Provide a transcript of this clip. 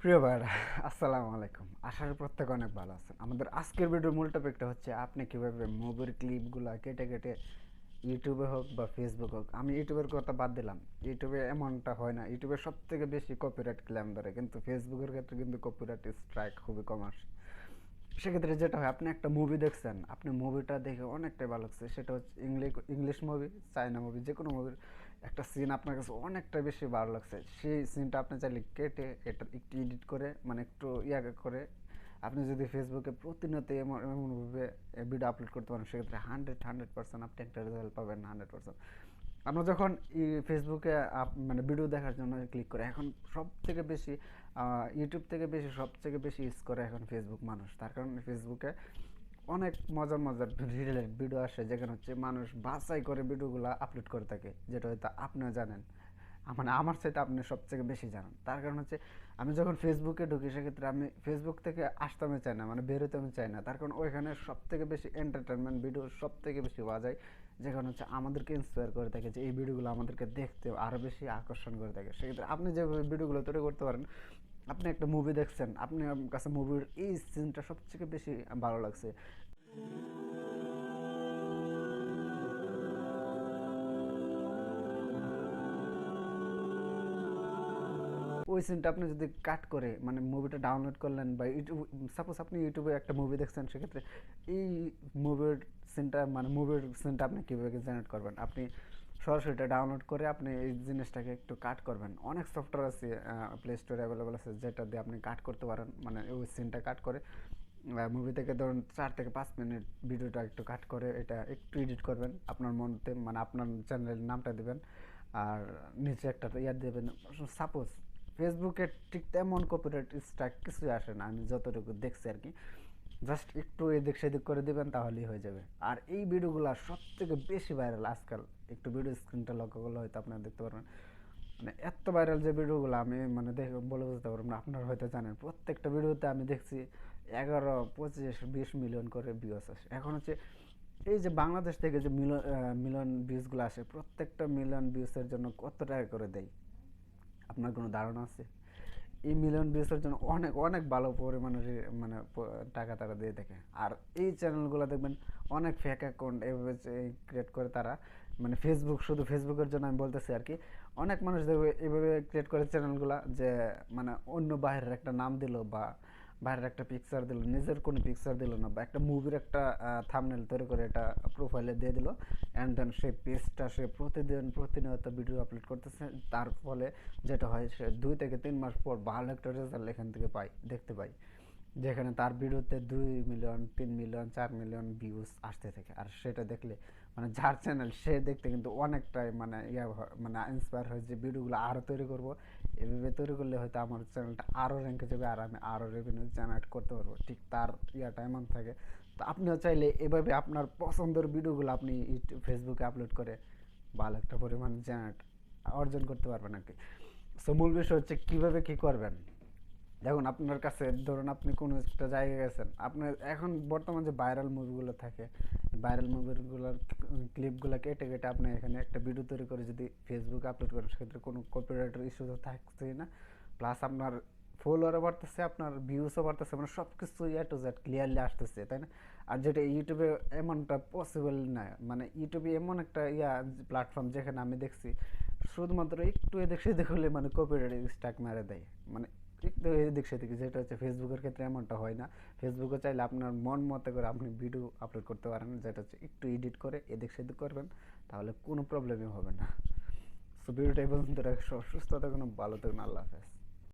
প্রিয় ভাইরা, আসসালামু আলাইকুম। আশা করি প্রত্যেকে অনেক ভালো আছেন। আমাদের আজকের ভিডিওর মূল টপিকটা হচ্ছে আপনি কীভাবে মুভির ক্লিপগুলো কেটে কেটে ইউটিউবে হোক বা ফেসবুক হোক, আমি ইউটিউবের কথা বাদ দিলাম। ইউটিউবে এমনটা হয় না, ইউটিউবে সব থেকে বেশি কপিরাইট ক্লেম ধরে, কিন্তু ফেসবুকের ক্ষেত্রে কিন্তু কপিরাইট স্ট্রাইক খুবই কম আসে। সেক্ষেত্রে যেটা হয়, আপনি একটা মুভি দেখছেন, আপনি মুভিটা দেখে অনেকটাই ভালো লাগছে, সেটা হচ্ছে ইংলিশ মুভি, চায়না মুভি, যে কোনো মুভির একটা সিন আপনার কাছে অনেকটা বেশি ভালো লাগছে, সেই সিনটা আপনি চাইলে কেটে এটা একটু এডিট করে, মানে একটু করে আপনি যদি ফেসবুকে প্রতিনিয়ত এমনভাবে ভিডিও আপলোড করতে পারেন, সেক্ষেত্রে হান্ড্রেড পার্সেন্ট আপনি একটা রেজাল্ট পাবেন, 100%। আমরা যখন ফেসবুকে মানে ভিডিও দেখার জন্য ক্লিক করে, এখন সব থেকে বেশি ইউটিউব থেকে বেশি সব থেকে বেশি ইউজ করে এখন ফেসবুক মানুষ। তার কারণে ফেসবুকে অনেক মজার মজার রিলেটেড ভিডিও আসে, যেখানে হচ্ছে মানুষ বাছাই করে ভিডিওগুলো আপলোড করে থাকে, যেটা হয়তো আপনিও জানেন। মানে আমার চাইতে আপনি সবথেকে বেশি জানেন। তার কারণ হচ্ছে, আমি যখন ফেসবুকে ঢুকি, সেক্ষেত্রে আমি ফেসবুক থেকে আসতে আমি চাই না, মানে বেরোতে আমি চাই না। তার কারণ ওইখানে সব থেকে বেশি এন্টারটেনমেন্ট ভিডিও সব থেকে বেশি পাওয়া যায়, যেখানে হচ্ছে আমাদেরকে ইন্সপায়ার করে থাকে, যে এই ভিডিওগুলো আমাদেরকে দেখতে আরও বেশি আকর্ষণ করে থাকে। সেক্ষেত্রে আপনি যেভাবে ভিডিওগুলো তৈরি করতে পারেন, আপনি একটা মুভি দেখছেন, আপনার কাছে মুভির এই সিনটা সবথেকে বেশি ভালো লাগছে, ওই সিনটা আপনি যদি কাট করে, মানে মুভিটা ডাউনলোড করলেন বা ইউটিউব, সাপোজ আপনি ইউটিউবে একটা মুভি দেখছেন, সেক্ষেত্রে এই মুভির সিনটা, মানে মুভির সিনটা আপনি কীভাবে জেনারেট করবেন, আপনি সরাসরি এটা ডাউনলোড করে আপনি এই জিনিসটাকে একটু কাট করবেন। অনেক সফটওয়্যার আছে, প্লে স্টোরে অ্যাভেলেবল আছে, যেটা দিয়ে আপনি কাট করতে পারেন, মানে ওই সিনটা কাট করে মুভি থেকে ধরুন 4 থেকে 5 মিনিট ভিডিওটা একটু কাট করে এটা একটু এডিট করবেন আপনার মনতে, মানে আপনার চ্যানেলের নামটা দেবেন, আর নিচে একটা ইয়ার দেবেন। সাপোজ ফেসবুকে ঠিক তেমন কপিরাইট স্ট্রাইক কিছুই আসে না, আমি যতটুকু দেখছি আর কি। জাস্ট একটু এদিক সেদিক করে দেবেন, তাহলেই হয়ে যাবে। আর এই ভিডিওগুলো সব থেকে বেশি ভাইরাল আজকাল, একটু ভিডিও স্ক্রিনটা লক্ষ্য করলে হয়তো আপনারা দেখতে পারবেন, মানে এত ভাইরাল যে ভিডিওগুলো আমি মানে দেখে বলে বুঝতে পারবো না। আপনারা হয়তো জানেন, প্রত্যেকটা ভিডিওতে আমি দেখছি 11, 25, 20 মিলিয়ন করে ভিউস আসে। এখন হচ্ছে এই যে বাংলাদেশ থেকে যে মিলিয়ন ভিউজগুলো আসে, প্রত্যেকটা মিলিয়ন ভিউসের জন্য কত টাকা করে দেয়, আপনার কোনো ধারণা আছে? এই মিলিয়ন ভিউসের জন্য অনেক অনেক ভালো পরিমাণের মানে টাকা তারা দিয়ে থাকে। আর এই চ্যানেলগুলো দেখবেন অনেক ফেক অ্যাকাউন্ট এভাবে ক্রিয়েট করে তারা, মানে ফেসবুক, শুধু ফেসবুকের জন্য আমি বলতেছি আর কি। অনেক মানুষ দেখবে এভাবে ক্রিয়েট করে চ্যানেলগুলো, যে মানে অন্য বাইরের একটা নাম দিল বা বাইরের একটা পিকচার দিল, নিজের কোনো পিকচার দিল না, বা একটা মুভির একটা থাম্বনেল তৈরি করে এটা প্রোফাইলে দিয়ে দিল, অ্যান্ড দেন সেই পেজটা সে প্রতিনিয়ত ভিডিও আপলোড করতেছে। তার ফলে যেটা হয়, সে 2 থেকে 3 মাস পর ভালো একটা রেজাল্ট এখান থেকে দেখতে পাই, যেখানে তার ভিডিওতে 2 মিলিয়ন, 3 মিলিয়ন, 4 মিলিয়ন ভিউজ আসতে থাকে। আর সেটা দেখলে মানে যার চ্যানেল, সে দেখতে কিন্তু অনেকটাই মানে মানে ইন্সপায়ার হয়, যে ভিডিওগুলো আরও তৈরি করব, এভাবে তৈরি করলে হয়তো আমার চ্যানেলটা আরও র্যাঙ্কে যাবে, আর আমি আরও রেভিনিউ জেনারেট করতে পারবো। ঠিক তার ইয়াটা এমন থাকে। তো আপনিও চাইলে এভাবে আপনার পছন্দের ভিডিওগুলো আপনি ফেসবুকে আপলোড করে ভালো একটা পরিমাণ জেনারেট অর্জন করতে পারবেন আর কি। সো মূল বিষয় হচ্ছে কীভাবে কী করবেন। দেখুন, আপনার কাছে ধরুন আপনি কোনো একটা জায়গায় গেছেন, আপনার এখন বর্তমান যে ভাইরাল মুভিগুলো থাকে, ভাইরাল মুভিগুলোর ক্লিপগুলো কেটে কেটে আপনি এখানে একটা ভিডিও তৈরি করে যদি ফেসবুকে আপলোড করেন, সেক্ষেত্রে কোনো কপিরাইটের ইস্যু তো থাকছেই না। প্লাস আপনার ফলোয়ারও বাড়তেছে, আপনার ভিউসও বাড়তেছে, মানে সব কিছু এ টু জেড ক্লিয়ারলি আসতেছে, তাই না? আর যেটা ইউটিউবে এমনটা পসিবল না, মানে ইউটিউবে এমন একটা প্ল্যাটফর্ম, যেখানে আমি দেখছি শুধুমাত্র একটু এদিক সেদিক হলে মানে কপিরাইট স্ট্রাইক মেরে দেয়, মানে একটু এদিক সেদিক। যেটা হচ্ছে ফেসবুকের ক্ষেত্রে এমনটা হয় না। ফেসবুকে চাইলে আপনার মন মতো করে আপনি ভিডিও আপলোড করতে পারেন, যেটা হচ্ছে একটু এডিট করে এদিক সেদিক করবেন, তাহলে কোনো প্রবলেমই হবে না। সো ভিডিওটা এই পর্যন্ত রাখি। সুস্থ থাকুন, ভালো থাকুন, আল্লাহ হাফেজ।